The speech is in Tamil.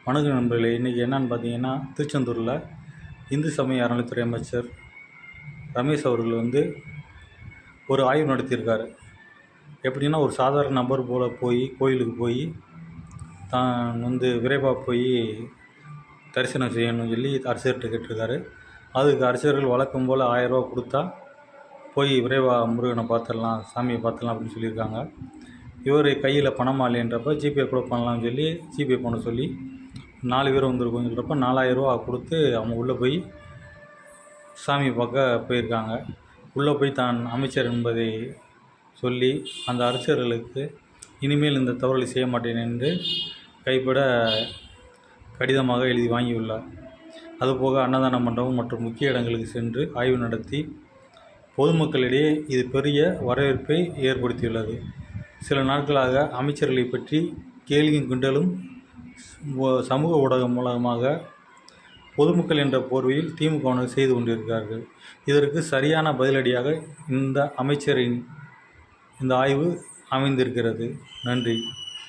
வணக்கம் நண்பர்களே. இன்றைக்கி என்னென்னு பார்த்தீங்கன்னா, திருச்செந்தூரில் இந்து சமய அறநிலைத்துறை அமைச்சர் ரமேஷ் அவர்கள் ஒரு ஆய்வு நடத்தியிருக்காரு. எப்படின்னா, ஒரு சாதாரண நபர் போல் கோயிலுக்கு போய் தான் விரைவாக போய் தரிசனம் செய்யணும்னு சொல்லி அர்ச்சகர்கிட்ட கேட்டிருக்காரு. அதுக்கு அர்ச்சகர்கள் வழக்கம் போல் 1000 ரூபா கொடுத்தா போய் விரைவாக முருகனை பார்த்துடலாம், சாமியை பார்த்துடலாம் அப்படின்னு சொல்லியிருக்காங்க. இவர் கையில் பணமாக இல்லைன்றப்ப ஜிபே கூட பண்ணலாம்னு சொல்லி ஜிபே பண்ண சொல்லி 4 பேர் வந்திருக்கோங்கிறப்ப 4000 ரூபா கொடுத்து அவங்க உள்ளே போய் சாமி பார்க்க போயிருக்காங்க. உள்ளே போய் தான் அமைச்சர் என்பதை சொல்லி அந்த அர்ச்சகர்களுக்கு இனிமேல் இந்த தவறுகளை செய்ய மாட்டேன் என்று கைப்பட கடிதமாக எழுதி வாங்கியுள்ளார். அதுபோக அன்னதான மண்டபம் மற்றும் முக்கிய இடங்களுக்கு சென்று ஆய்வு நடத்தி பொதுமக்களிடையே இது பெரிய வரவேற்பை ஏற்படுத்தியுள்ளது. சில நாட்களாக அமைச்சர்களை பற்றி கேலியும் கிண்டலும் சமூக ஊடகம் மூலமாக பொதுமக்கள் என்ற போர்வையில் திமுகவினர் செய்து கொண்டிருக்கிறார்கள். இதற்கு சரியான பதிலடியாக இந்த அமைச்சரின் இந்த ஆய்வு அமைந்திருக்கிறது. நன்றி.